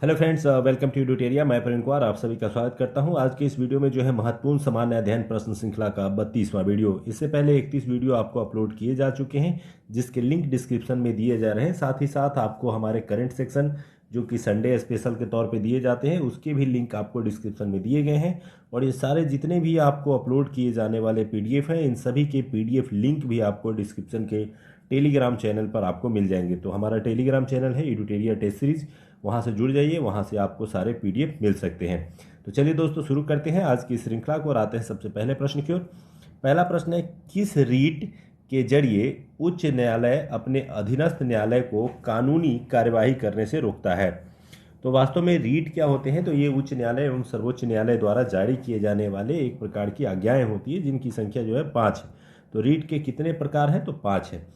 Hello friends, welcome to Yoututeria. मैं प्रवीण कुमार आप सभी का स्वागत करता हूं। आज के इस वीडियो में जो है महत्वपूर्ण सामान्य अध्ययन प्रश्न श्रृंखला का 32वां वीडियो। इससे पहले 31 वीडियो आपको अपलोड किए जा चुके हैं, जिसके लिंक डिस्क्रिप्शन में दिए जा रहे हैं। साथ ही साथ आपको हमारे करंट सेक्शन जो कि संडे स्पेशल के तौर पे दिए जाते हैं, उसके भी लिंक आपको डिस्क्रिप्शन में दिए गए हैं। और ये सारे जितने भी आपको अपलोड किए जाने वाले PDF हैं, इन सभी के PDF लिंक भी आपको डिस्क्रिप्शन के टेलीग्राम चैनल पर आपको मिल जाएंगे। तो हमारा टेलीग्राम चैनल है यूट्यूटेरिया टेस्ट सीरीज, वहाँ से जुड़ जाइए, वहाँ से आपको सारे PDF मिल सकते हैं। तो चलिए दोस्तों, शुरू करते हैं आज की श्रृंखला को और आते हैं सबसे पहले प्रश्न की ओर। पहला प्रश्न है, किस रीट के जरिए उच्च न्यायालय अपने अधीनस्थ न्यायालय को कानूनी कार्यवाही करने से रोकता है? तो वास्तव में रीट क्या होते हैं? तो ये उच्च न्यायालय एवं सर्वोच्च न्यायालय द्वारा जारी किए जाने वाले एक प्रकार की आज्ञाएं होती है, जिनकी संख्या जो है 5 है। तो रीट के कितने प्रकार हैं? तो 5 है,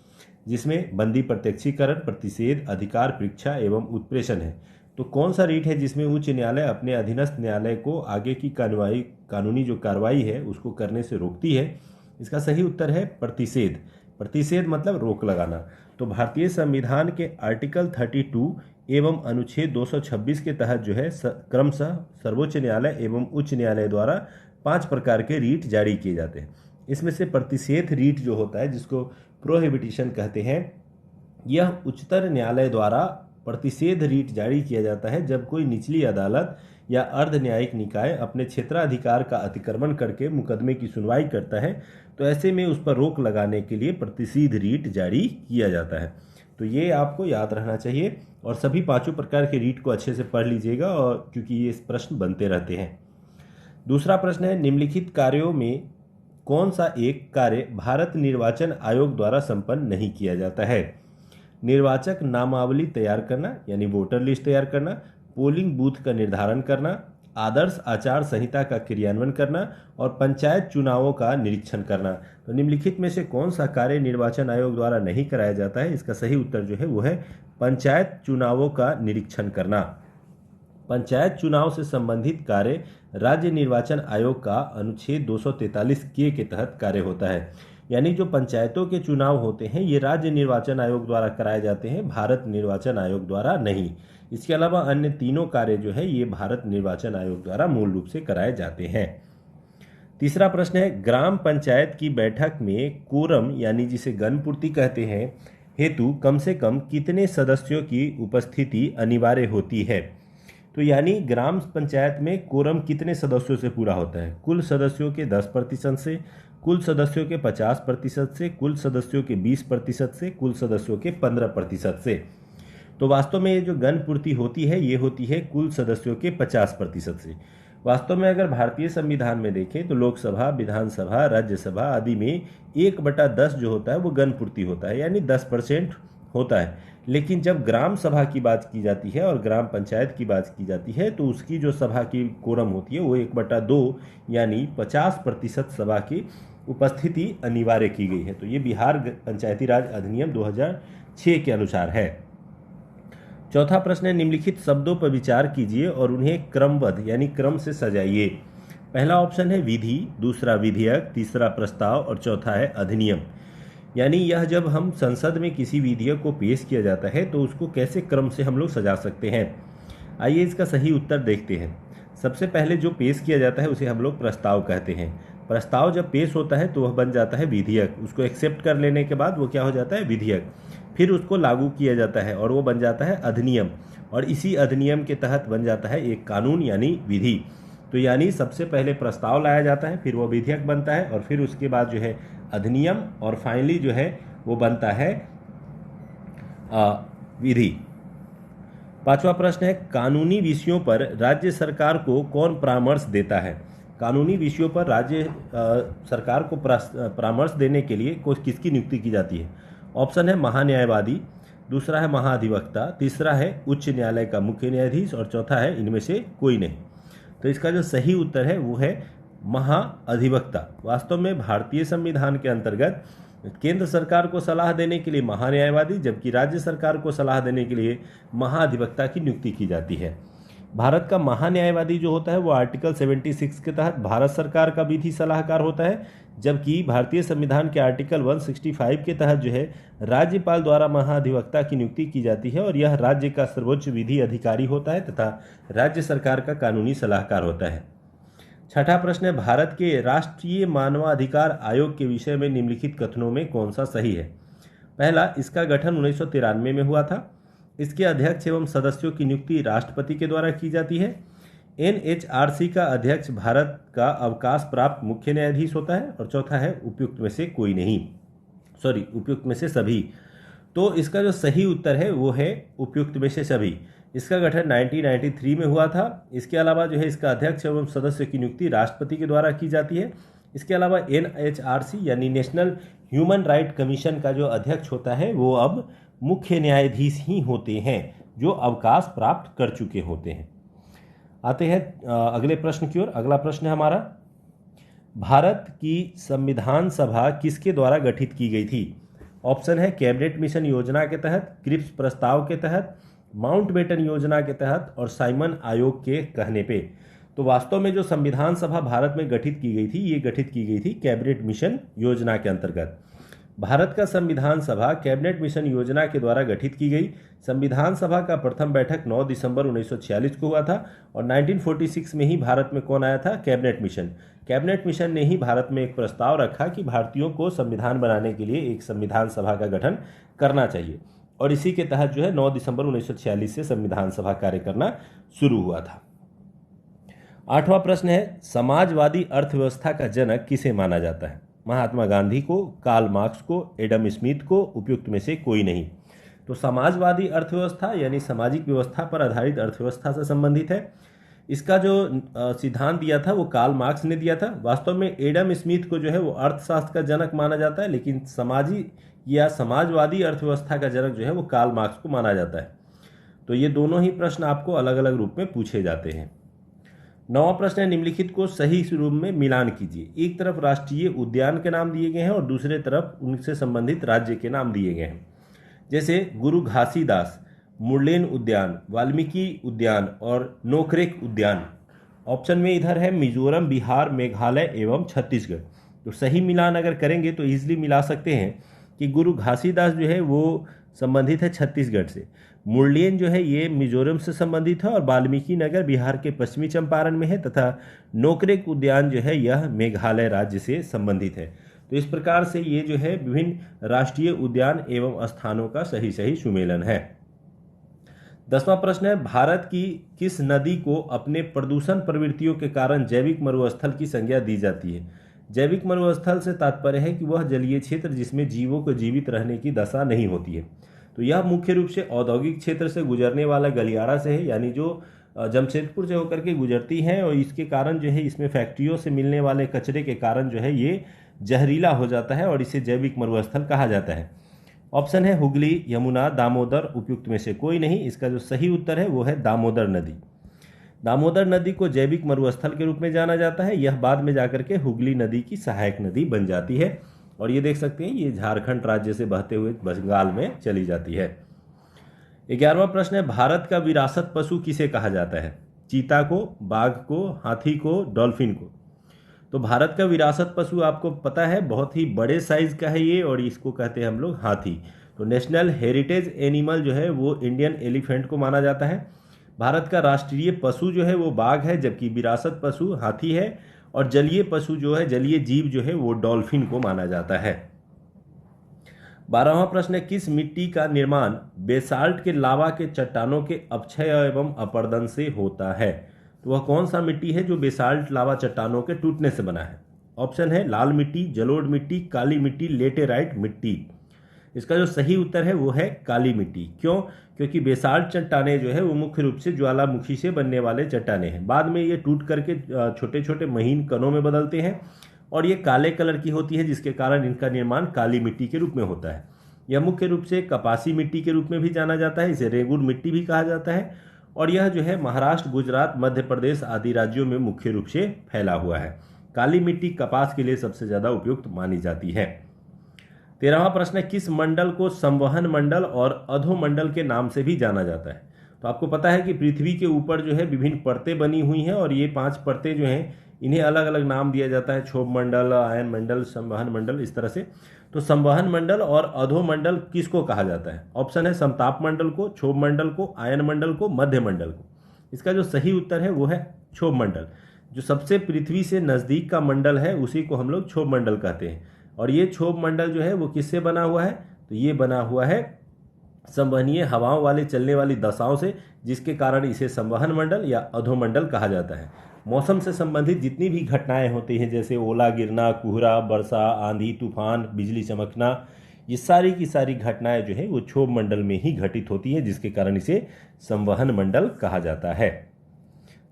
जिसमें बंदी प्रत्यक्षीकरण, प्रतिषेध, अधिकार परीक्षा एवं उत्प्रेषण है। तो कौन सा रीट है जिसमें उच्च न्यायालय अपने अधीनस्थ न्यायालय को आगे की कानूनी जो कार्रवाई है उसको करने से रोकती है? इसका सही उत्तर है प्रतिषेध। प्रतिषेध मतलब रोक लगाना। तो भारतीय संविधान के आर्टिकल 32 एवं अनुच्छेद 226 के तहत जो है क्रमशः सर्वोच्च न्यायालय एवं उच्च न्यायालय द्वारा 5 प्रकार के रीट जारी किए जाते हैं। इसमें से प्रतिषेध रीट जो होता है, जिसको प्रोहिबिटिशन कहते हैं, यह उच्चतर न्यायालय द्वारा प्रतिषेध रीट जारी किया जाता है जब कोई निचली अदालत या अर्ध न्यायिक निकाय अपने क्षेत्राधिकार का अतिक्रमण करके मुकदमे की सुनवाई करता है। तो ऐसे में उस पर रोक लगाने के लिए प्रतिषेध रीट जारी किया जाता है। तो ये आपको याद रहना चाहिए और सभी 5 प्रकार के रीट को अच्छे से पढ़ लीजिएगा, और क्योंकि ये प्रश्न बनते रहते हैं। दूसरा प्रश्न है, निम्नलिखित कार्यों में कौन सा एक कार्य भारत निर्वाचन आयोग द्वारा संपन्न नहीं किया जाता है? निर्वाचक नामावली तैयार करना यानी वोटर लिस्ट तैयार करना, पोलिंग बूथ का निर्धारण करना, आदर्श आचार संहिता का क्रियान्वयन करना और पंचायत चुनावों का निरीक्षण करना। तो निम्नलिखित में से कौन सा कार्य निर्वाचन आयोग द्वारा नहीं कराया जाता है? इसका सही उत्तर जो है वो है पंचायत चुनावों का निरीक्षण करना। पंचायत चुनाव से संबंधित कार्य राज्य निर्वाचन आयोग का अनुच्छेद 243 के तहत कार्य होता है। यानी जो पंचायतों के चुनाव होते हैं ये राज्य निर्वाचन आयोग द्वारा कराए जाते हैं, भारत निर्वाचन आयोग द्वारा नहीं। इसके अलावा अन्य तीनों कार्य जो है ये भारत निर्वाचन आयोग द्वारा मूल रूप से कराए जाते हैं। तीसरा प्रश्न है, ग्राम पंचायत की बैठक में कोरम यानी जिसे गणपूर्ति कहते हैं हेतु कम से कम कितने सदस्यों की उपस्थिति अनिवार्य होती है? तो यानी ग्राम पंचायत में कोरम कितने सदस्यों से पूरा होता है? कुल सदस्यों के 10% से, कुल सदस्यों के 50% से, कुल सदस्यों के 20% से, कुल सदस्यों के 15% से। तो वास्तव में ये जो गणपूर्ति होती है ये होती है कुल सदस्यों के 50% से। वास्तव में अगर भारतीय संविधान में देखें तो लोकसभा, विधानसभा, राज्यसभा आदि में 1/10 जो होता है वो गणपूर्ति होता है, यानी 10% होता है। लेकिन जब ग्राम सभा की बात की जाती है और ग्राम पंचायत की बात की जाती है तो उसकी जो सभा की कोरम होती है वो 1/2 यानी 50% सभा की उपस्थिति अनिवार्य की गई है। तो ये बिहार पंचायती राज अधिनियम 2006 के अनुसार है। चौथा प्रश्न है, निम्नलिखित शब्दों पर विचार कीजिए और उन्हें क्रमबद्ध यानी क्रम से सजाइए। पहला ऑप्शन है विधि, दूसरा विधेयक, तीसरा प्रस्ताव और चौथा है अधिनियम। यानी यह जब हम संसद में किसी विधेयक को पेश किया जाता है तो उसको कैसे क्रम से हम लोग सजा सकते हैं। आइए इसका सही उत्तर देखते हैं। सबसे पहले जो पेश किया जाता है उसे हम लोग प्रस्ताव कहते हैं। प्रस्ताव जब पेश होता है तो वह बन जाता है विधेयक। उसको एक्सेप्ट कर लेने के बाद वो क्या हो जाता है? विधेयक। फिर उसको लागू किया जाता है और वो बन जाता है अधिनियम, और इसी अधिनियम के तहत बन जाता है एक कानून यानी विधि। तो यानी सबसे पहले प्रस्ताव लाया जाता है, फिर वो विधेयक बनता है और फिर उसके बाद जो है अधिनियम, और फाइनली जो है वो बनता है विधि। पांचवा प्रश्न है, कानूनी विषयों पर राज्य सरकार को कौन परामर्श देता है? कानूनी विषयों पर राज्य सरकार को परामर्श देने के लिए किसकी नियुक्ति की जाती है? ऑप्शन है महान्यायवादी, दूसरा है महाधिवक्ता, तीसरा है उच्च न्यायालय का मुख्य न्यायाधीश और चौथा है इनमें से कोई नहीं। तो इसका जो सही उत्तर है वो है महाअधिवक्ता। वास्तव में भारतीय संविधान के अंतर्गत केंद्र सरकार को सलाह देने के लिए महान्यायवादी, जबकि राज्य सरकार को सलाह देने के लिए महाधिवक्ता की नियुक्ति की जाती है। भारत का महान्यायवादी जो होता है वो आर्टिकल 76 के तहत भारत सरकार का विधि सलाहकार होता है, जबकि भारतीय संविधान के आर्टिकल 165 के तहत जो है राज्यपाल द्वारा महाधिवक्ता की नियुक्ति की जाती है और यह राज्य का सर्वोच्च विधि अधिकारी होता है तथा राज्य सरकार का कानूनी सलाहकार होता है। छठा प्रश्न है, भारत के राष्ट्रीय मानवाधिकार आयोग के विषय में निम्नलिखित कथनों में कौन सा सही है? पहला, इसका गठन 1993 में हुआ था। इसके अध्यक्ष एवं सदस्यों की नियुक्ति राष्ट्रपति के द्वारा की जाती है। NHRC का अध्यक्ष भारत का अवकाश प्राप्त मुख्य न्यायाधीश होता है। और चौथा है, उपयुक्त में से कोई नहीं, उपयुक्त में से सभी। तो इसका जो सही उत्तर है वो है उपयुक्त में से सभी। इसका गठन 1993 में हुआ था। इसके अलावा जो है इसका अध्यक्ष एवं सदस्य की नियुक्ति राष्ट्रपति के द्वारा की जाती है। इसके अलावा NHRC यानी नेशनल ह्यूमन राइट कमीशन का जो अध्यक्ष होता है वो अब मुख्य न्यायाधीश ही होते हैं जो अवकाश प्राप्त कर चुके होते हैं। आते हैं अगले प्रश्न की ओर। अगला प्रश्न है हमारा, भारत की संविधान सभा किसके द्वारा गठित की गई थी? ऑप्शन है कैबिनेट मिशन योजना के तहत, क्रिप्स प्रस्ताव के तहत, माउंटबेटन योजना के तहत और साइमन आयोग के कहने पे। तो वास्तव में जो संविधान सभा भारत में गठित की गई थी ये गठित की गई थी कैबिनेट मिशन योजना के अंतर्गत। भारत का संविधान सभा कैबिनेट मिशन योजना के द्वारा गठित की गई। संविधान सभा का प्रथम बैठक 9 दिसंबर 1946 को हुआ था और 1946 में ही भारत में कौन आया था? Cabinet mission. कैबिनेट मिशन ने ही भारत में एक प्रस्ताव रखा कि भारतीयों को संविधान बनाने के लिए एक संविधान सभा का गठन करना चाहिए और इसी के तहत जो है 9 दिसंबर 1946 से संविधान सभा कार्य करना शुरू हुआ था। आठवां प्रश्न है, समाजवादी अर्थव्यवस्था का जनक किसे माना जाता है? महात्मा गांधी को, कार्ल मार्क्स को, एडम स्मिथ को, उपयुक्त में से कोई नहीं। तो समाजवादी अर्थव्यवस्था यानी सामाजिक व्यवस्था पर आधारित अर्थव्यवस्था से संबंधित है। इसका जो सिद्धांत दिया था वो कार्ल मार्क्स ने दिया था। वास्तव में एडम स्मिथ को जो है वो अर्थशास्त्र का जनक माना जाता है, लेकिन समाजवादी अर्थव्यवस्था का जनक जो है वो कार्ल मार्क्स को माना जाता है। तो ये दोनों ही प्रश्न आपको अलग अलग रूप में पूछे जाते हैं। 9वां प्रश्न है, निम्नलिखित को सही रूप में मिलान कीजिए। एक तरफ राष्ट्रीय उद्यान के नाम दिए गए हैं और दूसरे तरफ उनसे संबंधित राज्य के नाम दिए गए हैं, जैसे गुरु घासीदास, मुरलेन उद्यान, वाल्मीकि उद्यान और नोकरेक उद्यान। ऑप्शन में इधर है मिजोरम, बिहार, मेघालय एवं छत्तीसगढ़। तो सही मिलान अगर करेंगे तो इजीली मिला सकते हैं कि गुरु घासीदास जो है वो संबंधित है छत्तीसगढ़ से, मुरलेन जो है ये मिजोरम से संबंधित है और वाल्मीकि नगर बिहार के पश्चिमी चंपारण में है तथा नोकरेक उद्यान जो है यह मेघालय राज्य से संबंधित है। तो इस प्रकार से ये जो है विभिन्न राष्ट्रीय उद्यान एवं स्थानों का सही सुमेलन है। 10वां प्रश्न है, भारत की किस नदी को अपने प्रदूषण प्रवृत्तियों के कारण जैविक मरुस्थल की संज्ञा दी जाती है? जैविक मरुस्थल से तात्पर्य है कि वह जलीय क्षेत्र जिसमें जीवों को जीवित रहने की दशा नहीं होती है। तो यह मुख्य रूप से औद्योगिक क्षेत्र से गुजरने वाला गलियारा से है, यानी जो जमशेदपुर से होकर के गुजरती हैं और इसके कारण जो है इसमें फैक्ट्रियों से मिलने वाले कचरे के कारण जो है ये जहरीला हो जाता है और इसे जैविक मरुस्थल कहा जाता है। ऑप्शन है हुगली, यमुना, दामोदर, उपयुक्त में से कोई नहीं। इसका जो सही उत्तर है वो है दामोदर नदी। दामोदर नदी को जैविक मरुस्थल के रूप में जाना जाता है। यह बाद में जाकर के हुगली नदी की सहायक नदी बन जाती है और ये देख सकते हैं ये झारखंड राज्य से बहते हुए बंगाल में चली जाती है। 11वां प्रश्न है, भारत का विरासत पशु किसे कहा जाता है? चीता को, बाघ को, हाथी को, डॉल्फिन को। तो भारत का विरासत पशु आपको पता है बहुत ही बड़े साइज का है ये और इसको कहते हैं हम लोग हाथी। तो नेशनल हेरिटेज एनिमल जो है वो इंडियन एलिफेंट को माना जाता है। भारत का राष्ट्रीय पशु जो है वो बाघ है, जबकि विरासत पशु हाथी है और जलीय पशु जो है, जलीय जीव जो है वो डॉल्फिन को माना जाता है। 12वां प्रश्न है, किस मिट्टी का निर्माण बेसाल्ट के लावा के चट्टानों के अपक्षय एवं अपरदन से होता है? तो वह कौन सा मिट्टी है जो बेसाल्ट लावा चट्टानों के टूटने से बना है? ऑप्शन है लाल मिट्टी, जलोढ़ मिट्टी, काली मिट्टी, लेटेराइट मिट्टी। इसका जो सही उत्तर है वो है काली मिट्टी। क्यों? क्योंकि बेसाल्ट चट्टाने जो है वो मुख्य रूप से ज्वालामुखी से बनने वाले चट्टाने हैं। बाद में ये टूट करके छोटे छोटे महीन कणों में बदलते हैं और ये काले कलर की होती है, जिसके कारण इनका निर्माण काली मिट्टी के रूप में होता है। यह मुख्य रूप से कपासी मिट्टी के रूप में भी जाना जाता है, इसे रेगुर मिट्टी भी कहा जाता है और यह जो है महाराष्ट्र, गुजरात, मध्य प्रदेश आदि राज्यों में मुख्य रूप से फैला हुआ है। काली मिट्टी कपास के लिए सबसे ज्यादा उपयुक्त मानी जाती है। 13वां प्रश्न है, किस मंडल को संवहन मंडल और अधोमंडल के नाम से भी जाना जाता है? तो तो आपको पता है कि पृथ्वी के ऊपर जो है विभिन्न परतें बनी हुई हैं और ये 5 परतें जो हैं इन्हें अलग अलग नाम दिया जाता है, क्षोभ मंडल, आयन मंडल, संवहन मंडल, इस तरह से। तो संवहन मंडल और अधोमंडल किसको कहा जाता है? ऑप्शन है समताप मंडल को, क्षोभ मंडल को, आयन मंडल को, मध्य मंडल को। इसका जो सही उत्तर है वो है क्षोभ मंडल। जो सबसे पृथ्वी से नज़दीक का मंडल है उसी को हम लोग क्षोभ मंडल कहते हैं। और ये क्षोभ मंडल जो है वो किससे बना हुआ है? तो ये बना हुआ है संवहनीय हवाओं वाले चलने वाली दशाओं से, जिसके कारण इसे संवहन मंडल या अधोमंडल कहा जाता है। मौसम से संबंधित जितनी भी घटनाएं होती हैं, जैसे ओला गिरना, कोहरा, वर्षा, आंधी, तूफान, बिजली चमकना, ये सारी की सारी घटनाएं जो है वो क्षोभ मंडल में ही घटित होती हैं, जिसके कारण इसे संवहन मंडल कहा जाता है।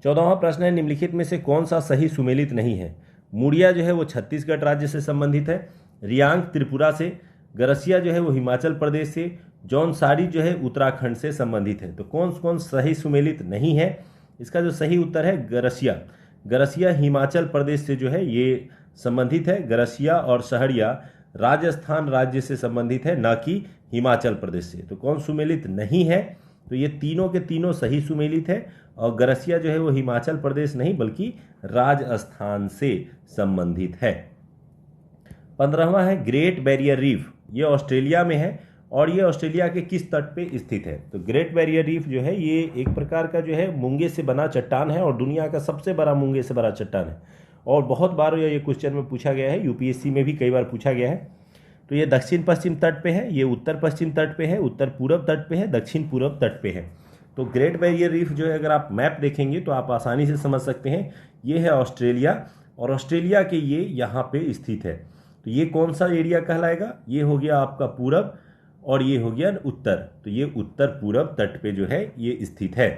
14वां प्रश्न है, निम्नलिखित में से कौन सा सही सुमेलित नहीं है? मुड़िया जो है वो छत्तीसगढ़ राज्य से संबंधित है, रियांग त्रिपुरा से, गरसिया जो है वो हिमाचल प्रदेश से, जौनसारी जो है उत्तराखंड से संबंधित है। तो कौन कौन सही सुमेलित नहीं है? इसका जो सही उत्तर है गरसिया। गरसिया हिमाचल प्रदेश से जो है ये संबंधित है। गरसिया और सहरिया राजस्थान राज्य से संबंधित है, न कि हिमाचल प्रदेश से। तो कौन सुमेलित नहीं है? तो ये तीनों के तीनों सही सुमेलित है। और गरसिया जो है वो हिमाचल प्रदेश नहीं बल्कि राजस्थान से संबंधित है। 15वां है ग्रेट बैरियर रीफ। ये ऑस्ट्रेलिया में है और ये ऑस्ट्रेलिया के किस तट पे स्थित है? तो ग्रेट बैरियर रीफ जो है ये एक प्रकार का जो है मूंगे से बना चट्टान है और दुनिया का सबसे बड़ा मूंगे से बड़ा चट्टान है। और बहुत बार ये क्वेश्चन में पूछा गया है, यूपीएससी में भी कई बार पूछा गया है। तो ये दक्षिण पश्चिम तट पे है, ये उत्तर पश्चिम तट पे है, उत्तर पूर्व तट पे है, दक्षिण पूर्व तट पे है। तो ग्रेट बैरियर रीफ जो है अगर आप मैप देखेंगे तो आप आसानी से समझ सकते हैं, ये है ऑस्ट्रेलिया और ऑस्ट्रेलिया के ये यहाँ पे स्थित है। तो ये कौन सा एरिया कहलाएगा? ये हो गया आपका पूरब और ये हो गया उत्तर। तो ये उत्तर पूरब तट पे जो है ये स्थित है।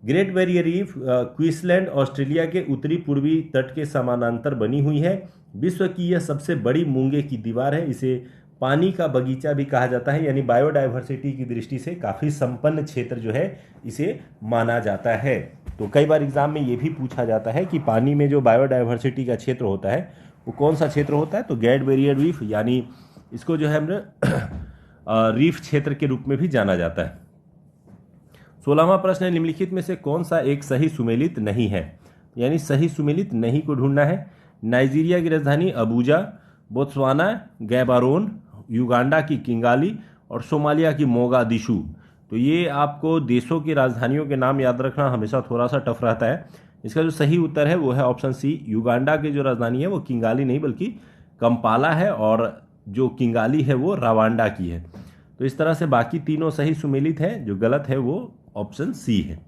Great barrier reef Queensland Australia के उत्तरी पूर्वी तट के समानांतर बनी हुई है। विश्व की यह सबसे बड़ी मूंगे की दीवार है। इसे पानी का बगीचा भी कहा जाता है, यानी बायोडाइवर्सिटी की दृष्टि से काफ़ी संपन्न क्षेत्र जो है इसे माना जाता है। तो कई बार एग्जाम में ये भी पूछा जाता है कि पानी में जो बायोडाइवर्सिटी का क्षेत्र होता है वो कौन सा क्षेत्र होता है? तो ग्रेट बैरियर रीफ, यानी इसको जो है हमने रीफ क्षेत्र के रूप में भी जाना जाता है। 16वां प्रश्न है, निम्नलिखित में से कौन सा एक सही सुमेलित नहीं है? यानी सही सुमेलित नहीं को ढूंढना है। नाइजीरिया की राजधानी अबूजा, बोत्सवाना गैबारोन, युगांडा की किंगाली और सोमालिया की मोगादिशु। तो ये आपको देशों की राजधानियों के नाम याद रखना हमेशा थोड़ा सा टफ रहता है। इसका जो सही उत्तर है वो है ऑप्शन सी, युगांडा की जो राजधानी है वो किंगाली नहीं बल्कि कंपाला है और जो किंगाली है वो रवांडा की है। तो इस तरह से बाकी तीनों सही सुमेलित है, जो गलत है वो ऑप्शन सी है।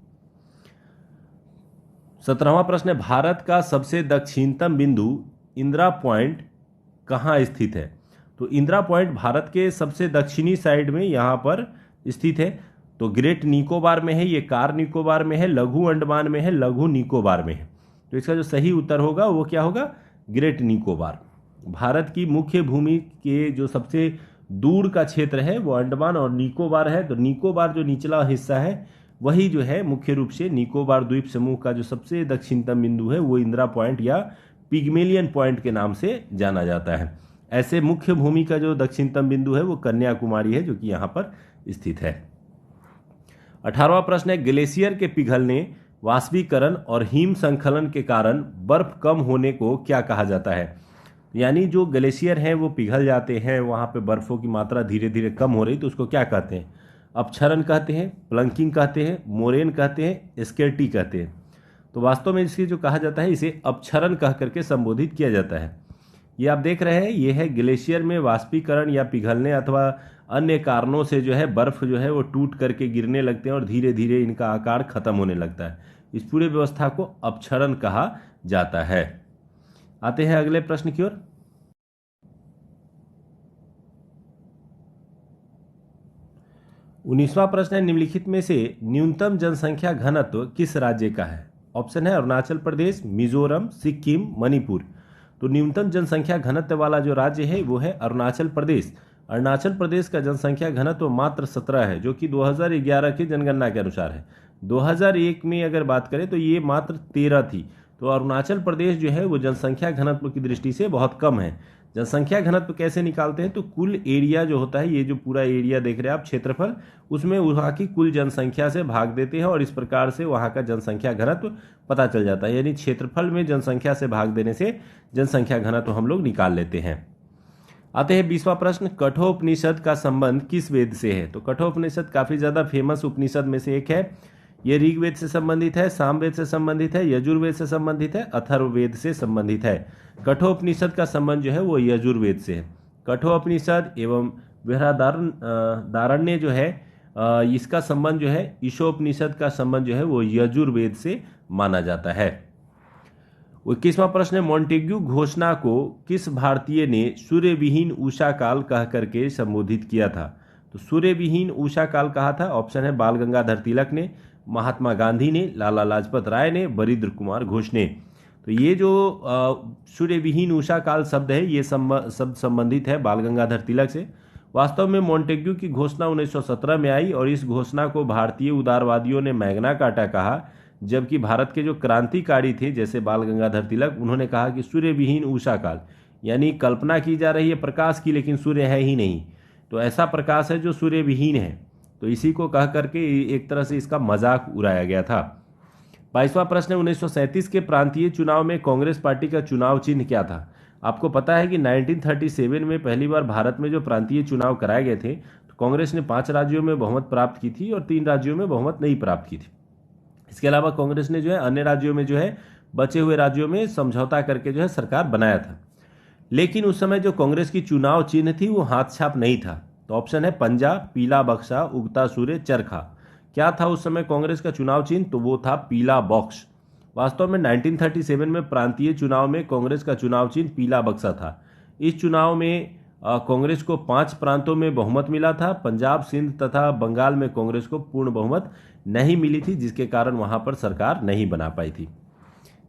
17वां प्रश्न है, भारत का सबसे दक्षिणतम बिंदु इंदिरा पॉइंट कहाँ स्थित है? तो इंदिरा पॉइंट भारत के सबसे दक्षिणी साइड में यहाँ पर स्थित है। तो ग्रेट निकोबार में है, ये कार निकोबार में है, लघु अंडमान में है, लघु निकोबार में है। तो इसका जो सही उत्तर होगा वो क्या होगा? ग्रेट निकोबार। भारत की मुख्य भूमि के जो सबसे दूर का क्षेत्र है वो अंडमान और निकोबार है। तो निकोबार जो निचला हिस्सा है वही जो है मुख्य रूप से निकोबार द्वीप समूह का जो सबसे दक्षिणतम बिंदु है वो इंदिरा पॉइंट या पिग्मेलियन पॉइंट के नाम से जाना जाता है। ऐसे मुख्य भूमि का जो दक्षिणतम बिंदु है वो कन्याकुमारी है, जो कि यहाँ पर स्थित है। 18वां प्रश्न है, ग्लेशियर के पिघलने, वाष्पीकरण और हिम संखलन के कारण बर्फ कम होने को क्या कहा जाता है? यानी जो ग्लेशियर हैं वो पिघल जाते हैं, वहाँ पे बर्फ़ों की मात्रा धीरे धीरे कम हो रही, तो उसको क्या कहते हैं? अपक्षरण कहते हैं, प्लंकिंग कहते हैं, मोरेन कहते हैं, स्केर्टी कहते हैं। तो वास्तव में इसकी जो कहा जाता है इसे अपक्षरण कह करके संबोधित किया जाता है। ये आप देख रहे हैं, ये है ग्लेशियर में वाष्पीकरण या पिघलने अथवा अन्य कारणों से जो है बर्फ़ जो है वो टूट करके गिरने लगते हैं और धीरे धीरे इनका आकार खत्म होने लगता है। इस पूरे व्यवस्था को अपक्षरण कहा जाता है। आते हैं अगले प्रश्न की ओर। 19वां प्रश्न है, निम्नलिखित में से न्यूनतम जनसंख्या घनत्व किस राज्य का है? ऑप्शन है अरुणाचल प्रदेश, मिजोरम, सिक्किम, मणिपुर। तो न्यूनतम जनसंख्या घनत्व वाला जो राज्य है वो है अरुणाचल प्रदेश। अरुणाचल प्रदेश का जनसंख्या घनत्व मात्र 17 है, जो कि 2011 की जनगणना के अनुसार है। 2001 में अगर बात करें तो ये मात्र 13 थी। तो अरुणाचल प्रदेश जो है वो जनसंख्या घनत्व की दृष्टि से बहुत कम है, जनसंख्या घनत्व कैसे निकालते हैं, तो कुल एरिया जो होता है, ये जो पूरा एरिया देख रहे हैं आप, क्षेत्रफल, उसमें वहाँ की कुल जनसंख्या से भाग देते हैं और इस प्रकार से वहाँ का जनसंख्या घनत्व पता चल जाता है। यानी क्षेत्रफल में जनसंख्या से भाग देने से जनसंख्या घनत्व हम लोग निकाल लेते हैं। आते हैं 20वां प्रश्न, कठोपनिषद का संबंध किस वेद से है। तो कठोपनिषद काफी ज्यादा फेमस उपनिषद में से एक है। ये ऋग्वेद से संबंधित है, सामवेद से संबंधित है, यजुर्वेद से संबंधित है, अथर्ववेद से संबंधित है। कठोपनिषद का संबंध जो है वो यजुर्वेद से है। कठोपनिषद एवं बृहदारण्य जो है इसका संबंध जो है, ईशोपनिषद का संबंध जो है वो यजुर्वेद से माना जाता है। 21वां प्रश्न है, मॉन्टेग्यू घोषणा को किस भारतीय ने सूर्यविहीन उषा काल कह करके संबोधित किया था। तो सूर्यविहीन उषा काल कहा था, ऑप्शन है बाल गंगाधर तिलक ने, महात्मा गांधी ने, लाला लाजपत राय ने, बरिंद्र कुमार घोष ने। तो ये जो सूर्यविहीन उषा काल शब्द है ये शब्द संबंधित है बाल गंगाधर तिलक से। वास्तव में मॉन्टेग्यू की घोषणा 1917 में आई और इस घोषणा को भारतीय उदारवादियों ने मैग्ना कार्टा कहा, जबकि भारत के जो क्रांतिकारी थे जैसे बाल गंगाधर तिलक, उन्होंने कहा कि सूर्यविहीन उषा काल, यानी कल्पना की जा रही है प्रकाश की लेकिन सूर्य है ही नहीं, तो ऐसा प्रकाश है जो सूर्यविहीन है। तो इसी को कह करके एक तरह से इसका मजाक उड़ाया गया था। 22वां प्रश्न है, 1937 के प्रांतीय चुनाव में कांग्रेस पार्टी का चुनाव चिन्ह क्या था। आपको पता है कि 1937 में पहली बार भारत में जो प्रांतीय चुनाव कराए गए थे तो कांग्रेस ने 5 राज्यों में बहुमत प्राप्त की थी और 3 राज्यों में बहुमत नहीं प्राप्त की थी। इसके अलावा कांग्रेस ने जो है अन्य राज्यों में जो है बचे हुए राज्यों में समझौता करके जो है सरकार बनाया था। लेकिन उस समय जो कांग्रेस की चुनाव चिन्ह थी वो हाथ छाप नहीं था। तो ऑप्शन है पंजा, पीला बक्सा, उगता सूर्य, चरखा। क्या था उस समय कांग्रेस का चुनाव चिन्ह, तो वो था पीला बॉक्स। वास्तव में 1937 में प्रांतीय चुनाव में कांग्रेस का चुनाव चिन्ह पीला बक्सा था। इस चुनाव में कांग्रेस को 5 प्रांतों में बहुमत मिला था। पंजाब, सिंध तथा बंगाल में कांग्रेस को पूर्ण बहुमत नहीं मिली थी, जिसके कारण वहां पर सरकार नहीं बना पाई थी।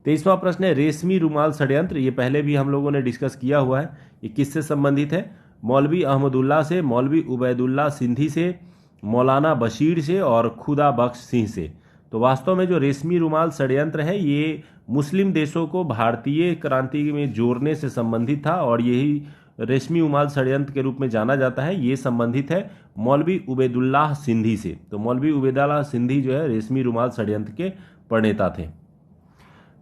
23वां प्रश्न है, रेशमी रुमाल षड्यंत्र, ये पहले भी हम लोगों ने डिस्कस किया हुआ है। ये किससे संबंधित है, मौलवी अहमदुल्ला से, मौलवी उबैदुल्ला सिंधी से, मौलाना बशीर से और खुदा बख्श सिंह से। तो वास्तव में जो रेशमी रुमाल षड्यंत्र है ये मुस्लिम देशों को भारतीय क्रांति में जोड़ने से संबंधित था और यही रेशमी रुमाल षड्यंत्र के रूप में जाना जाता है। ये संबंधित है मौलवी उबैदुल्लाह सिंधी से। तो मौलवी उबैदुल्लाह सिंधी जो है रेशमी रुमाल षड्यंत्र के प्रणेता थे।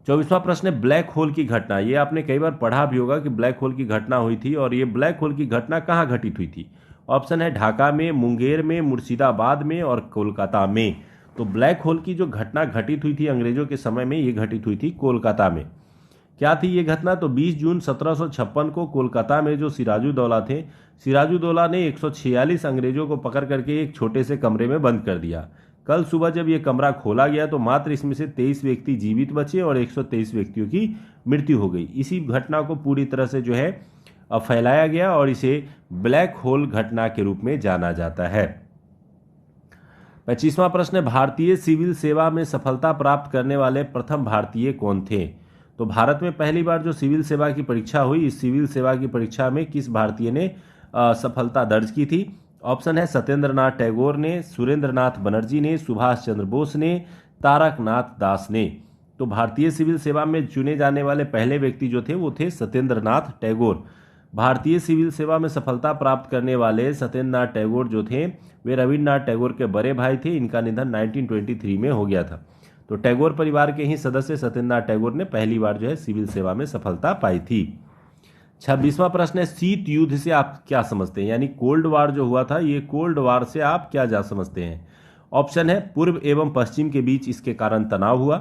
24वां प्रश्न है, ब्लैक होल की घटना। ये आपने कई बार पढ़ा भी होगा कि ब्लैक होल की घटना हुई थी और ये ब्लैक होल की घटना कहाँ घटित हुई थी। ऑप्शन है ढाका में, मुंगेर में, मुर्शिदाबाद में और कोलकाता में। तो ब्लैक होल की जो घटना घटित हुई थी अंग्रेजों के समय में, ये घटित हुई थी कोलकाता में। क्या थी ये घटना, तो 20 जून 1756 को कोलकाता में जो सिराजुद्दौला थे, सिराजुद्दौला ने 146 अंग्रेजों को पकड़ करके एक छोटे से कमरे में बंद कर दिया। कल सुबह जब ये कमरा खोला गया तो मात्र इसमें से 23 व्यक्ति जीवित बचे और 123 व्यक्तियों की मृत्यु हो गई। इसी घटना को पूरी तरह से जो है फैलाया गया और इसे ब्लैक होल घटना के रूप में जाना जाता है। 25वां प्रश्न है, भारतीय सिविल सेवा में सफलता प्राप्त करने वाले प्रथम भारतीय कौन थे। तो भारत में पहली बार जो सिविल सेवा की परीक्षा हुई, इस सिविल सेवा की परीक्षा में किस भारतीय ने सफलता दर्ज की थी। ऑप्शन है सत्येंद्र नाथ टैगोर ने, सुरेंद्र नाथ बनर्जी ने, सुभाष चंद्र बोस ने, तारकनाथ दास ने। तो भारतीय सिविल सेवा में चुने जाने वाले पहले व्यक्ति जो थे वो थे सत्येंद्र नाथ टैगोर। भारतीय सिविल सेवा में सफलता प्राप्त करने वाले सत्येंद्र नाथ टैगोर जो थे वे रविन्द्रनाथ टैगोर के बड़े भाई थे। इनका निधन 1923 में हो गया था। तो टैगोर परिवार के ही सदस्य सत्येंद्र नाथ टैगोर ने पहली बार जो है सिविल सेवा में सफलता पाई थी। 26वां प्रश्न है, शीत युद्ध से आप क्या समझते हैं, यानी कोल्ड वार जो हुआ था, ये कोल्ड वार से आप क्या जा समझते हैं। ऑप्शन है पूर्व एवं पश्चिम के बीच इसके कारण तनाव हुआ,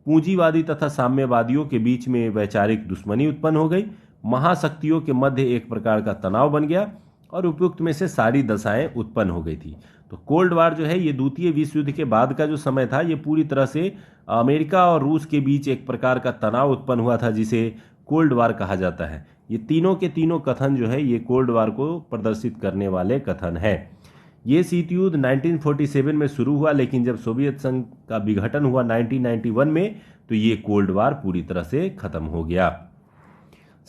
पूंजीवादी तथा साम्यवादियों के बीच में वैचारिक दुश्मनी उत्पन्न हो गई, महाशक्तियों के मध्य एक प्रकार का तनाव बन गया और उपयुक्त में से सारी दशाएं उत्पन्न हो गई थी। तो कोल्ड वार जो है ये द्वितीय विश्व युद्ध के बाद का जो समय था, ये पूरी तरह से अमेरिका और रूस के बीच एक प्रकार का तनाव उत्पन्न हुआ था जिसे कोल्ड वार कहा जाता है। ये तीनों के तीनों कथन जो है ये कोल्ड वार को प्रदर्शित करने वाले कथन है। ये शीत युद्ध 1947 में शुरू हुआ, लेकिन जब सोवियत संघ का विघटन हुआ 1991 में तो ये कोल्ड वार पूरी तरह से खत्म हो गया।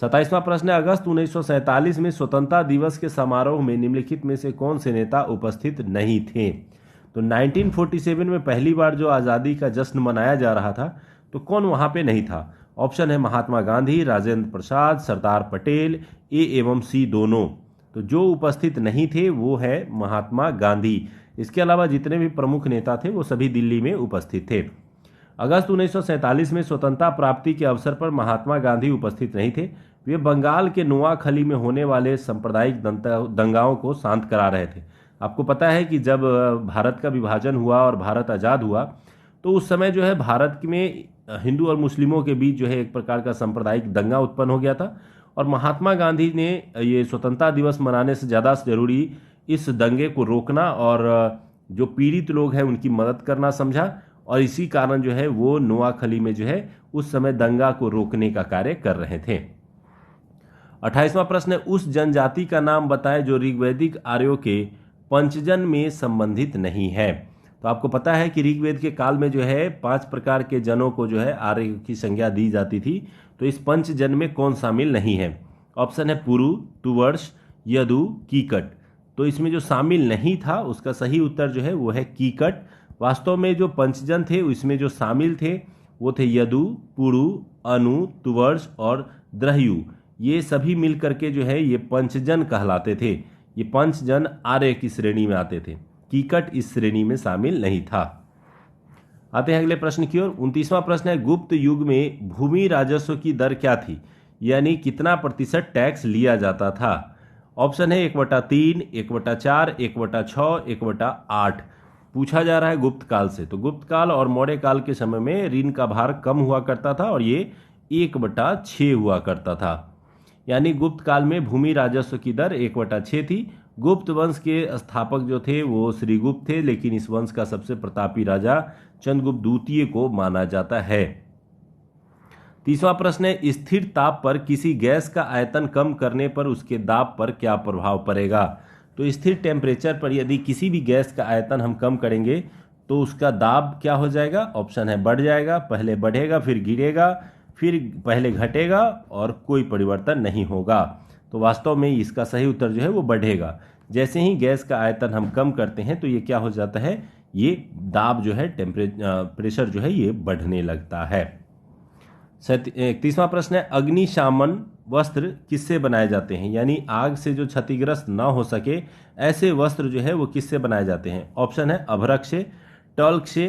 27वां प्रश्न है, अगस्त 1947 में स्वतंत्रता दिवस के समारोह में निम्नलिखित में से कौन से नेता उपस्थित नहीं थे। तो 1947 में पहली बार जो आज़ादी का जश्न मनाया जा रहा था तो कौन वहां पे नहीं था। ऑप्शन है महात्मा गांधी, राजेंद्र प्रसाद, सरदार पटेल, ए एवं सी दोनों। तो जो उपस्थित नहीं थे वो है महात्मा गांधी। इसके अलावा जितने भी प्रमुख नेता थे वो सभी दिल्ली में उपस्थित थे। अगस्त 1947 में स्वतंत्रता प्राप्ति के अवसर पर महात्मा गांधी उपस्थित नहीं थे। वे बंगाल के नोआखली में होने वाले सांप्रदायिक दंगाओं को शांत करा रहे थे। आपको पता है कि जब भारत का विभाजन हुआ और भारत आज़ाद हुआ तो उस समय जो है भारत में हिंदू और मुस्लिमों के बीच जो है एक प्रकार का सांप्रदायिक दंगा उत्पन्न हो गया था और महात्मा गांधी ने ये स्वतंत्रता दिवस मनाने से ज़्यादा जरूरी इस दंगे को रोकना और जो पीड़ित लोग हैं उनकी मदद करना समझा और इसी कारण जो है वो नोआखली में जो है उस समय दंगा को रोकने का कार्य कर रहे थे। 28वां प्रश्न है, उस जनजाति का नाम बताएं जो ऋग्वैदिक आर्यों के पंचजन में संबंधित नहीं है। तो आपको पता है कि ऋग्वेद के काल में जो है 5 प्रकार के जनों को जो है आर्य की संज्ञा दी जाती थी। तो इस पंचजन में कौन शामिल नहीं है? ऑप्शन है पुरु, तुवर्ष, यदु, कीकट। तो इसमें जो शामिल नहीं था उसका सही उत्तर जो है वो है कीकट। वास्तव में जो पंचजन थे उसमें जो शामिल थे वो थे यदु, पुरु, अनु, तुवर्ष और द्रह्यु। ये सभी मिल करके जो है ये पंचजन कहलाते थे। ये पंचजन आर्य की श्रेणी में आते थे। कीकट इस श्रेणी में शामिल नहीं था। आते हैं अगले प्रश्न की ओर। 29वां प्रश्न है, गुप्त युग में भूमि राजस्व की दर क्या थी, यानी कितना प्रतिशत टैक्स लिया जाता था? ऑप्शन है 1/3, 1/4, 1/6, 1/8। पूछा जा रहा है गुप्त काल से। तो गुप्त काल और मौर्य काल के समय में ऋण का भार कम हुआ करता था और ये 1/6 हुआ करता था। यानी गुप्त काल में भूमि राजस्व की दर 1/6 थी। गुप्त वंश के स्थापक जो थे वो श्रीगुप्त थे, लेकिन इस वंश का सबसे प्रतापी राजा चंद्रगुप्त द्वितीय को माना जाता है। 30वां प्रश्न है, स्थिर ताप पर किसी गैस का आयतन कम करने पर उसके दाब पर क्या प्रभाव पड़ेगा? तो स्थिर टेम्परेचर पर यदि किसी भी गैस का आयतन हम कम करेंगे तो उसका दाब क्या हो जाएगा? ऑप्शन है बढ़ जाएगा। पहले बढ़ेगा, फिर गिरेगा, फिर पहले घटेगा और कोई परिवर्तन नहीं होगा। तो वास्तव में इसका सही उत्तर जो है वो बढ़ेगा। जैसे ही गैस का आयतन हम कम करते हैं तो ये क्या हो जाता है, ये दाब जो है प्रेशर जो है ये बढ़ने लगता है। 31वां प्रश्न है, अग्निशामन वस्त्र किससे बनाए जाते हैं? यानी आग से जो क्षतिग्रस्त ना हो सके ऐसे वस्त्र जो है वो किससे बनाए जाते हैं? ऑप्शन है अभ्रक से, टल्क से,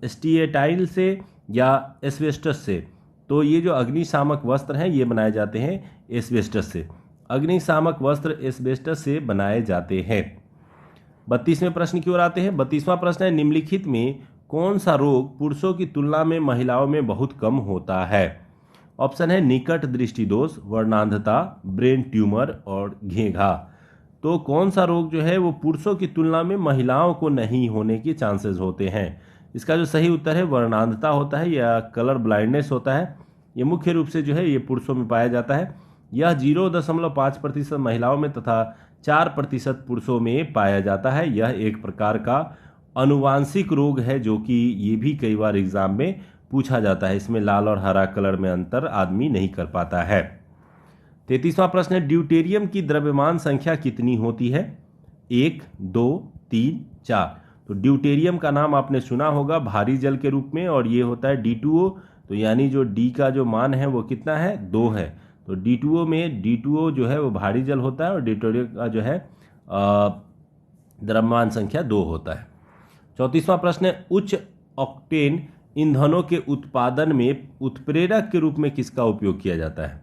स्टीएटाइल से या एस्बेस्टस से। तो ये जो अग्निशामक वस्त्र हैं ये बनाए जाते हैं एस्बेस्टस से। अग्निशामक वस्त्र एस्बेस्टस से बनाए जाते हैं। 32वें प्रश्न की ओर आते हैं। 32वां प्रश्न है, निम्नलिखित में कौन सा रोग पुरुषों की तुलना में महिलाओं में बहुत कम होता है? ऑप्शन है निकट दृष्टि दोष, वर्णांधता, ब्रेन ट्यूमर और घेघा। तो कौन सा रोग जो है वो पुरुषों की तुलना में महिलाओं को नहीं होने के चांसेस होते हैं? इसका जो सही उत्तर है वर्णांधता होता है या कलर ब्लाइंडनेस होता है। ये मुख्य रूप से जो है ये पुरुषों में पाया जाता है। यह 0.5% महिलाओं में तथा 4% पुरुषों में पाया जाता है। यह एक प्रकार का अनुवांशिक रोग है जो कि ये भी कई बार एग्जाम में पूछा जाता है। इसमें लाल और हरा कलर में अंतर आदमी नहीं कर पाता है। 33वां प्रश्न है, ड्यूटेरियम की द्रव्यमान संख्या कितनी होती है? 1, 2, 3, 4। तो ड्यूटेरियम का नाम आपने सुना होगा भारी जल के रूप में और ये होता है D2O। तो यानी जो D का जो मान है वो कितना है? 2 है। तो D2O में D2O जो है वो भारी जल होता है और ड्यूटेरियम का जो है द्रव्यमान संख्या 2 होता है। 34वां प्रश्न है, उच्च ऑक्टेन ईंधनों के उत्पादन में उत्प्रेरक के रूप में किसका उपयोग किया जाता है?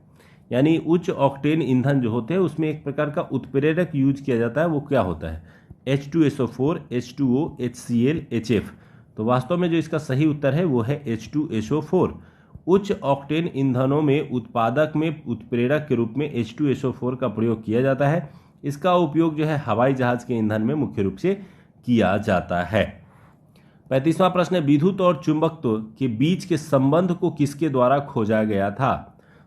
यानी उच्च ऑक्टेन ईंधन जो होते हैं उसमें एक प्रकार का उत्प्रेरक यूज किया जाता है। वो क्या होता है? H2SO4, H2O, HCl, HF। तो वास्तव में जो इसका सही उत्तर है वो है H2SO4। उच्च ऑक्टेन ईंधनों में उत्पादक में उत्प्रेरक के रूप में H2SO4 का प्रयोग किया जाता है। इसका उपयोग जो है हवाई जहाज के ईंधन में मुख्य रूप से किया जाता है। 35वां प्रश्न है, विद्युत और चुंबकत्व के बीच के संबंध को किसके द्वारा खोजा गया था?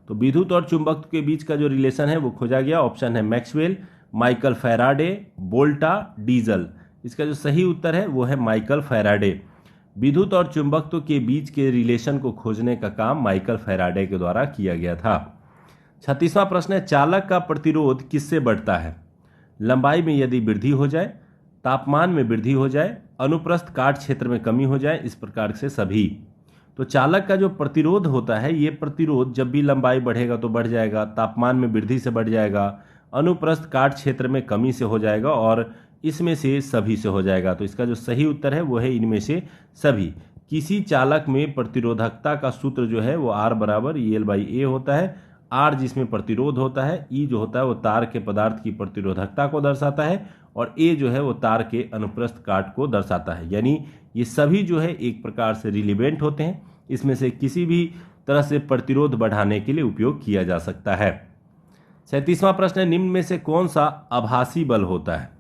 तो विद्युत और चुंबकत्व के बीच का जो रिलेशन है वो खोजा गया। ऑप्शन है मैक्सवेल, माइकल फैराडे, वोल्टा, डीजल। इसका जो सही उत्तर है वो है माइकल फैराडे। विद्युत और चुंबकत्व के बीच के रिलेशन को खोजने का काम माइकल फैराडे के द्वारा किया गया था। 36वां प्रश्न है, चालक का प्रतिरोध किससे बढ़ता है? लंबाई में यदि वृद्धि हो जाए, तापमान में वृद्धि हो जाए, अनुप्रस्थ काट क्षेत्र में कमी हो जाए, इस प्रकार से सभी। तो चालक का जो प्रतिरोध होता है, ये प्रतिरोध जब भी लंबाई बढ़ेगा तो बढ़ जाएगा, तापमान में वृद्धि से बढ़ जाएगा, अनुप्रस्थ काट क्षेत्र में कमी से हो जाएगा और इसमें से सभी से हो जाएगा। तो इसका जो सही उत्तर है वो है इनमें से सभी। किसी चालक में प्रतिरोधकता का सूत्र जो है वो R बराबर EL/A होता है। R जिसमें प्रतिरोध होता है, E जो होता है वो तार के पदार्थ की प्रतिरोधकता को दर्शाता है और A जो है वो तार के अनुप्रस्थ काट को दर्शाता है। यानी ये सभी जो है एक प्रकार से रिलेवेंट होते हैं, इसमें से किसी भी तरह से प्रतिरोध बढ़ाने के लिए उपयोग किया जा सकता है। 37वां प्रश्न है, निम्न में से कौन सा आभासी बल होता है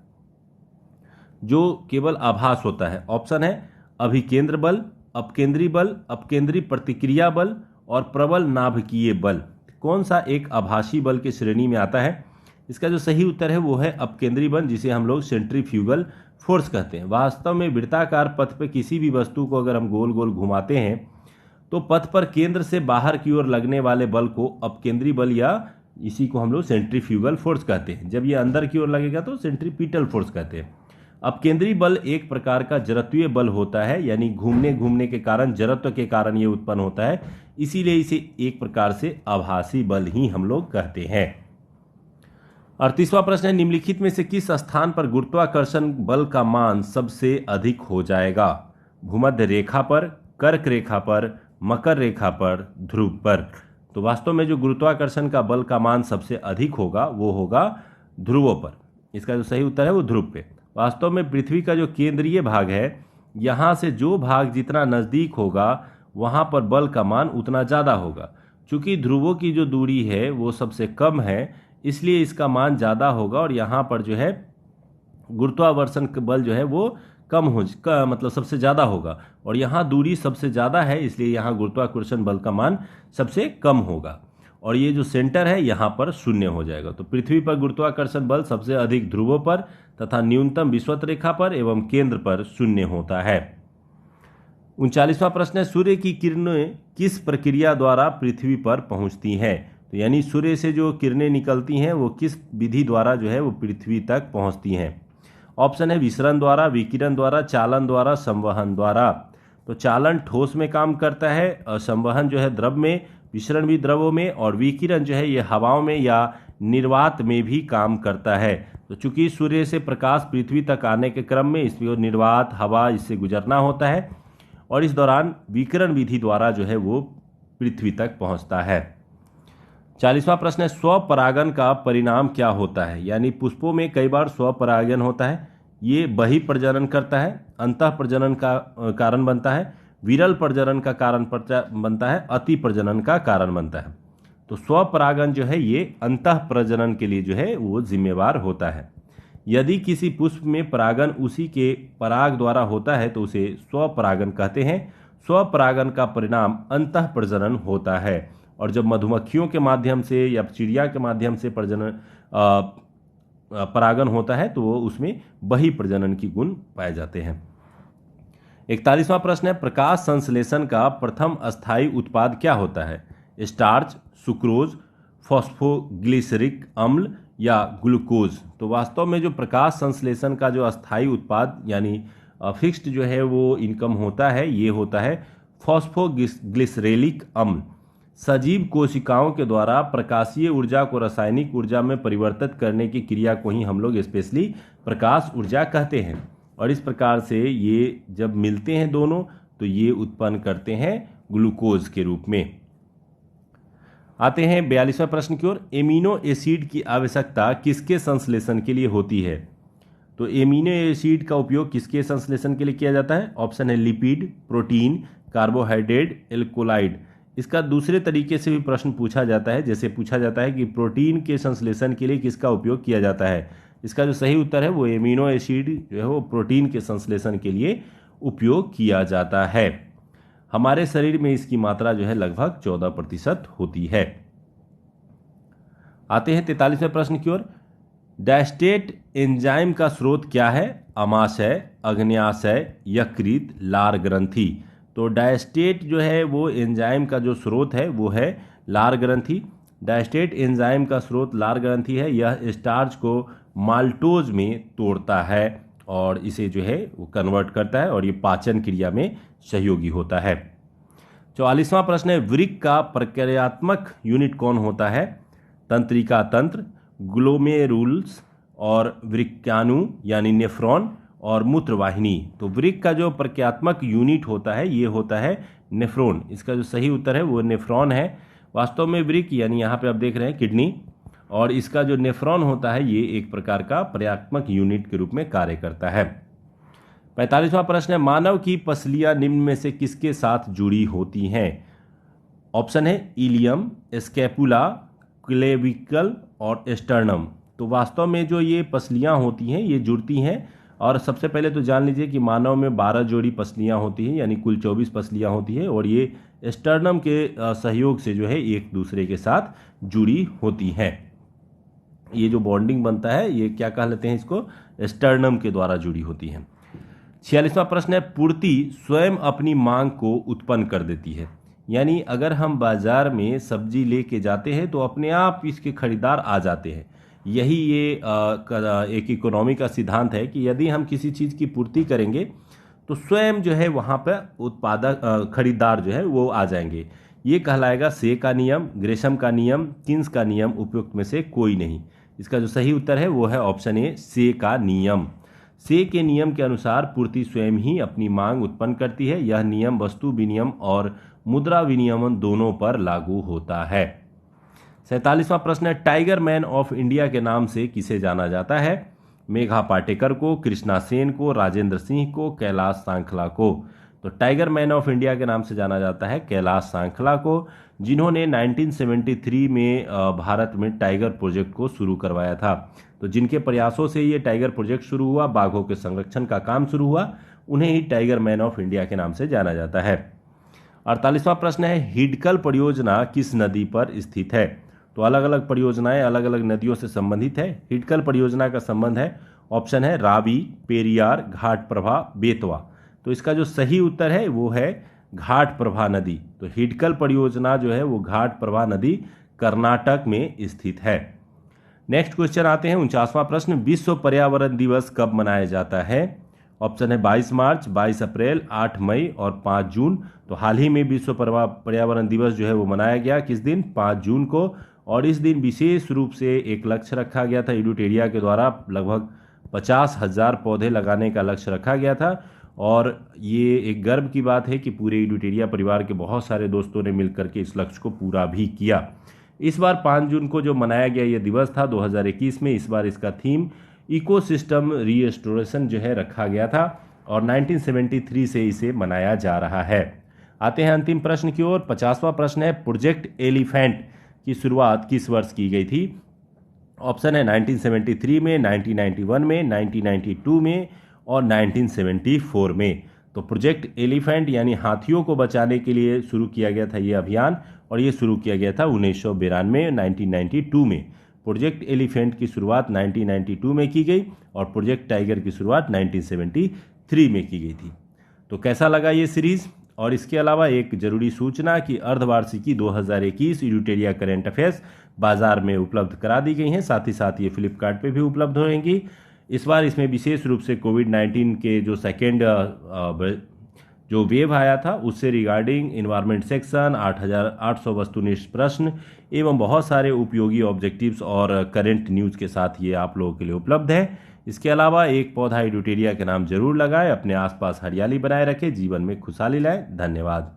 जो केवल आभास होता है? ऑप्शन है अभिकेंद्र बल, अपकेंद्री बल, अपकेंद्री प्रतिक्रिया बल और प्रबल नाभिकीय बल। कौन सा एक आभासी बल की श्रेणी में आता है? इसका जो सही उत्तर है वो है अपकेंद्री बल, जिसे हम लोग सेंट्रीफ्यूगल फोर्स कहते हैं। वास्तव में वृत्ताकार पथ पर किसी भी वस्तु को अगर हम गोल गोल घुमाते हैं तो पथ पर केंद्र से बाहर की ओर लगने वाले बल को अपकेंद्री बल या इसी को हम लोग सेंट्रीफ्यूगल फोर्स कहते हैं। जब ये अंदर की ओर लगेगा तो सेंट्रीपिटल फोर्स कहते हैं। अपकेंद्री बल एक प्रकार का जड़त्वीय बल होता है, यानी घूमने के कारण, जड़त्व के कारण ये उत्पन्न होता है, इसीलिए इसे एक प्रकार से आभासी बल ही हम लोग कहते हैं। 38वां प्रश्न है, निम्नलिखित में से किस स्थान पर गुरुत्वाकर्षण बल का मान सबसे अधिक हो जाएगा? भूमध्य रेखा पर, कर्क रेखा पर, मकर रेखा पर, ध्रुव पर। तो वास्तव में जो गुरुत्वाकर्षण का बल का मान सबसे अधिक होगा वो होगा ध्रुवों पर। इसका जो सही उत्तर है वो ध्रुव पे। वास्तव में पृथ्वी का जो केंद्रीय भाग है, यहाँ से जो भाग जितना नज़दीक होगा वहाँ पर बल का मान उतना ज़्यादा होगा। चूँकि ध्रुवों की जो दूरी है वो सबसे कम है, इसलिए इसका मान ज़्यादा होगा और यहाँ पर जो है गुरुत्वाकर्षण का बल जो है वो मतलब सबसे ज़्यादा होगा और यहाँ दूरी सबसे ज़्यादा है, इसलिए यहाँ गुरुत्वाकर्षण बल का मान सबसे कम होगा और ये जो सेंटर है यहाँ पर शून्य हो जाएगा। तो पृथ्वी पर गुरुत्वाकर्षण बल सबसे अधिक ध्रुवों पर तथा न्यूनतम विषुवत रेखा पर एवं केंद्र पर शून्य होता है। 39वां प्रश्न है, सूर्य की किरणें किस प्रक्रिया द्वारा पृथ्वी पर पहुंचती हैं? तो यानी सूर्य से जो किरणें निकलती हैं वो किस विधि द्वारा जो है वो पृथ्वी तक पहुंचती हैं? ऑप्शन है विसरण द्वारा, विकिरण द्वारा, चालन द्वारा, संवहन द्वारा। तो चालन ठोस में काम करता है और संवहन जो है द्रव में, विसरण भी द्रवों में और विकिरण जो है ये हवाओं में या निर्वात में भी काम करता है। तो चूंकि सूर्य से प्रकाश पृथ्वी तक आने के क्रम में इसमें निर्वात हवा इससे गुजरना होता है और इस दौरान विकिरण विधि द्वारा जो है वो पृथ्वी तक पहुंचता है। 40वां प्रश्न है, स्वपरागन का परिणाम क्या होता है? यानी पुष्पों में कई बार स्वपरागन होता है, ये बहिः प्रजनन करता है, अंतः प्रजनन का कारण बनता है, विरल प्रजनन का कारण बनता है, अति प्रजनन का कारण बनता है। तो स्वपरागन जो है ये अंतः प्रजनन के लिए जो है वो जिम्मेवार होता है। यदि किसी पुष्प में परागन उसी के पराग द्वारा होता है तो उसे स्वपरागन कहते हैं। स्वपरागन का परिणाम अंतः प्रजनन होता है और जब मधुमक्खियों के माध्यम से या चिड़िया के माध्यम से परागन होता है तो वो उसमें बहिः प्रजनन की गुण पाए जाते हैं। 41वां प्रश्न है, प्रकाश संश्लेषण का प्रथम अस्थायी उत्पाद क्या होता है? स्टार्च, सुक्रोज, फॉस्फोग्लिसरिक अम्ल या ग्लूकोज। तो वास्तव में जो प्रकाश संश्लेषण का जो अस्थायी उत्पाद यानी फिक्स्ड जो है वो इनकम होता है, ये होता है फॉस्फोग्लिसरेलिक अम्ल। सजीव कोशिकाओं के द्वारा प्रकाशीय ऊर्जा को रासायनिक ऊर्जा में परिवर्तित करने की क्रिया को ही हम लोग स्पेशली प्रकाश ऊर्जा कहते हैं और इस प्रकार से ये जब मिलते हैं दोनों तो ये उत्पन्न करते हैं ग्लूकोज के रूप में। आते हैं 42वें प्रश्न की ओर, एमिनो एसिड की आवश्यकता किसके संश्लेषण के लिए होती है? तो एमिनो एसिड का उपयोग किसके संश्लेषण के लिए किया जाता है? ऑप्शन है लिपिड, प्रोटीन, कार्बोहाइड्रेट, एल्कोलाइड। इसका दूसरे तरीके से भी प्रश्न पूछा जाता है, जैसे पूछा जाता है कि प्रोटीन के संश्लेषण के लिए किसका उपयोग किया जाता है? इसका जो सही उत्तर है वो एमिनो एसिड जो है वो प्रोटीन के संश्लेषण के लिए उपयोग किया जाता है। हमारे शरीर में इसकी मात्रा जो है लगभग 14% होती है। आते हैं 43वें प्रश्न की ओर, डायस्टेट एंजाइम का स्रोत क्या है? अमाशय, अग्न्याशय, यकृत, लार ग्रंथि। तो डायस्टेट जो है वो एंजाइम का जो स्रोत है वो है लार ग्रंथि। डायस्टेट एंजाइम का स्रोत लार ग्रंथि है। यह स्टार्च को माल्टोज में तोड़ता है और इसे जो है वो कन्वर्ट करता है और ये पाचन क्रिया में सहयोगी होता है। 44वां प्रश्न है, वृक्क का प्रक्रियात्मक यूनिट कौन होता है? तंत्रिका तंत्र, ग्लोमेरुल्स और वृक्काणु यानी नेफ्रॉन और मूत्रवाहिनी। तो वृक्क का जो प्रक्रियात्मक यूनिट होता है ये होता है नेफ्रॉन। इसका जो सही उत्तर है वो नेफ्रॉन है। वास्तव में वृक्क यानी यहाँ पे आप देख रहे हैं किडनी, और इसका जो नेफ्रॉन होता है ये एक प्रकार का प्रक्रियात्मक यूनिट के रूप में कार्य करता है। 45वां प्रश्न है, मानव की पसलियां निम्न में से किसके साथ जुड़ी होती हैं? ऑप्शन है इलियम, स्कैपुला, क्लेविकल और स्टर्नम। तो वास्तव में जो ये पसलियां होती हैं ये जुड़ती हैं, और सबसे पहले तो जान लीजिए कि मानव में 12 जोड़ी पसलियां होती हैं, यानी कुल 24 पसलियां होती हैं, और ये स्टर्नम के सहयोग से जो है एक दूसरे के साथ जुड़ी होती हैं। ये जो बॉन्डिंग बनता है ये क्या कह लेते हैं, इसको स्टर्नम के द्वारा जुड़ी होती है। 46वां प्रश्न है, पूर्ति स्वयं अपनी मांग को उत्पन्न कर देती है। यानी अगर हम बाजार में सब्जी लेके जाते हैं तो अपने आप इसके खरीदार आ जाते हैं। यही ये एक इकोनॉमी का सिद्धांत है कि यदि हम किसी चीज़ की पूर्ति करेंगे तो स्वयं जो है वहाँ पर उत्पादक खरीदार जो है वो आ जाएंगे। ये कहलाएगा से का नियम, ग्रेशम का नियम, किन्स का नियम, उपयुक्त में से कोई नहीं। इसका जो सही उत्तर है वो है ऑप्शन ए, से का नियम। से के नियम के अनुसार पूर्ति स्वयं ही अपनी मांग उत्पन्न करती है। यह नियम वस्तु विनियम और मुद्रा विनियमन दोनों पर लागू होता है। 47वां प्रश्न है, टाइगर मैन ऑफ इंडिया के नाम से किसे जाना जाता है? मेघा पाटेकर को, कृष्णा सेन को, राजेंद्र सिंह को, कैलाश सांखला को। तो टाइगर मैन ऑफ इंडिया के नाम से जाना जाता है कैलाश सांखला को, जिन्होंने 1973 में भारत में टाइगर प्रोजेक्ट को शुरू करवाया था। तो जिनके प्रयासों से ये टाइगर प्रोजेक्ट शुरू हुआ, बाघों के संरक्षण का काम शुरू हुआ, उन्हें ही टाइगर मैन ऑफ इंडिया के नाम से जाना जाता है। 48वां प्रश्न है, हिडकल परियोजना किस नदी पर स्थित है? तो अलग अलग परियोजनाएं अलग अलग नदियों से संबंधित है। हिडकल परियोजना का संबंध है, ऑप्शन है रावी, पेरियार, घाट प्रभा, बेतवा। तो इसका जो सही उत्तर है वो है घाट प्रभा नदी। तो हिडकल परियोजना जो है वो घाट प्रभा नदी कर्नाटक में स्थित है। नेक्स्ट क्वेश्चन आते हैं 49वां प्रश्न, विश्व पर्यावरण दिवस कब मनाया जाता है? ऑप्शन है 22 मार्च, 22 अप्रैल, 8 मई और 5 जून। तो हाल ही में विश्व पर्यावरण दिवस जो है वो मनाया गया, किस दिन? 5 जून को। और इस दिन विशेष रूप से एक लक्ष्य रखा गया था, एडुटेरिया के द्वारा लगभग 50,000 पौधे लगाने का लक्ष्य रखा गया था। और ये एक गर्व की बात है कि पूरे एडुटेरिया परिवार के बहुत सारे दोस्तों ने मिलकर के इस लक्ष्य को पूरा भी किया। इस बार 5 जून को जो मनाया गया ये दिवस था 2021 में, इस बार इसका थीम इकोसिस्टम रीस्टोरेशन जो है रखा गया था, और 1973 से इसे मनाया जा रहा है। आते हैं अंतिम प्रश्न की ओर। 50वां प्रश्न है, प्रोजेक्ट एलिफेंट की शुरुआत किस वर्ष की गई थी? ऑप्शन है 1973 में, 1991 में, 1992 में और 1974 में। तो प्रोजेक्ट एलिफेंट यानी हाथियों को बचाने के लिए शुरू किया गया था ये अभियान, और ये शुरू किया गया था 1992 1992 में। प्रोजेक्ट एलिफेंट की शुरुआत 1992 में की गई और प्रोजेक्ट टाइगर की शुरुआत 1973 में की गई थी। तो कैसा लगा ये सीरीज? और इसके अलावा एक जरूरी सूचना कि अर्धवार्षिकी 2021 एडुटेरिया करेंट अफेयर्स बाजार में उपलब्ध करा दी गई हैं, साथ ही साथ ये फ्लिपकार्ट पे भी उपलब्ध होंगी। इस बार इसमें विशेष रूप से कोविड-19 के जो सेकेंड जो वेव आया था उससे रिगार्डिंग इन्वायरमेंट सेक्शन, 8,800 वस्तुनिष्ठ प्रश्न एवं बहुत सारे उपयोगी ऑब्जेक्टिव्स और करंट न्यूज़ के साथ ये आप लोगों के लिए उपलब्ध है। इसके अलावा एक पौधा एडुटेरिया के नाम जरूर लगाएं, अपने आसपास हरियाली बनाए रखें, जीवन में खुशहाली लाएं। धन्यवाद।